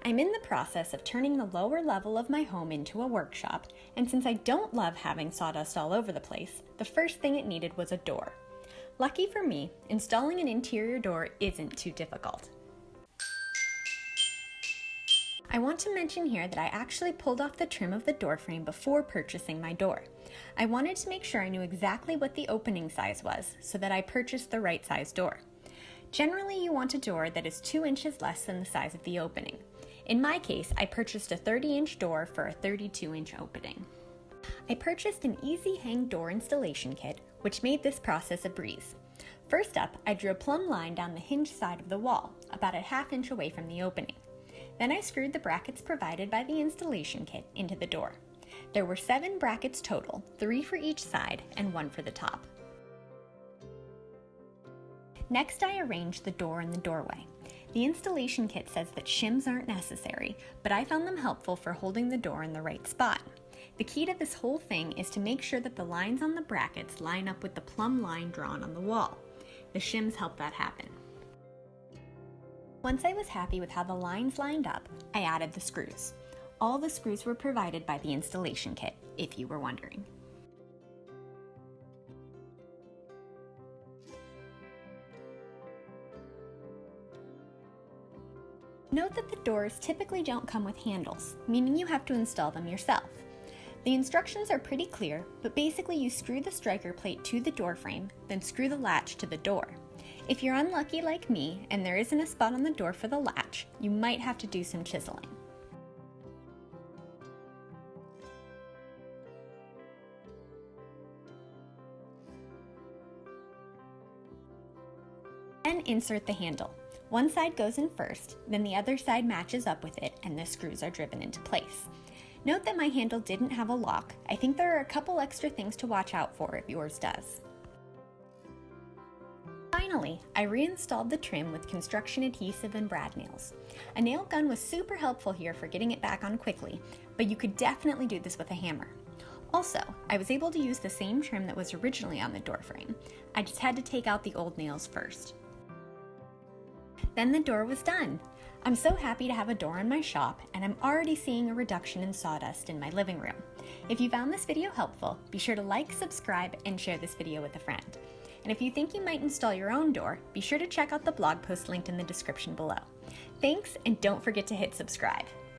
I'm in the process of turning the lower level of my home into a workshop, and since I don't love having sawdust all over the place, the first thing it needed was a door. Lucky for me, installing an interior door isn't too difficult. I want to mention here that I actually pulled off the trim of the door frame before purchasing my door. I wanted to make sure I knew exactly what the opening size was so that I purchased the right size door. Generally, you want a door that is 2 inches less than the size of the opening. In my case, I purchased a 30-inch door for a 32-inch opening. I purchased an easy hang door installation kit, which made this process a breeze. First up, I drew a plumb line down the hinge side of the wall, about a ½ inch away from the opening. Then I screwed the brackets provided by the installation kit into the door. There were 7 brackets total, 3 for each side and 1 for the top. Next, I arranged the door in the doorway. The installation kit says that shims aren't necessary, but I found them helpful for holding the door in the right spot. The key to this whole thing is to make sure that the lines on the brackets line up with the plumb line drawn on the wall. The shims help that happen. Once I was happy with how the lines lined up, I added the screws. All the screws were provided by the installation kit, if you were wondering. Note that the doors typically don't come with handles, meaning you have to install them yourself. The instructions are pretty clear, but basically you screw the striker plate to the door frame, then screw the latch to the door. If you're unlucky like me and there isn't a spot on the door for the latch, you might have to do some chiseling. Then insert the handle. One side goes in first, then the other side matches up with it and the screws are driven into place. Note that my handle didn't have a lock. I think there are a couple extra things to watch out for if yours does. Finally, I reinstalled the trim with construction adhesive and brad nails. A nail gun was super helpful here for getting it back on quickly, but you could definitely do this with a hammer. Also, I was able to use the same trim that was originally on the door frame. I just had to take out the old nails first. Then the door was done. I'm so happy to have a door in my shop, and I'm already seeing a reduction in sawdust in my living room. If you found this video helpful, be sure to like, subscribe, and share this video with a friend. And if you think you might install your own door, be sure to check out the blog post linked in the description below. Thanks, and don't forget to hit subscribe.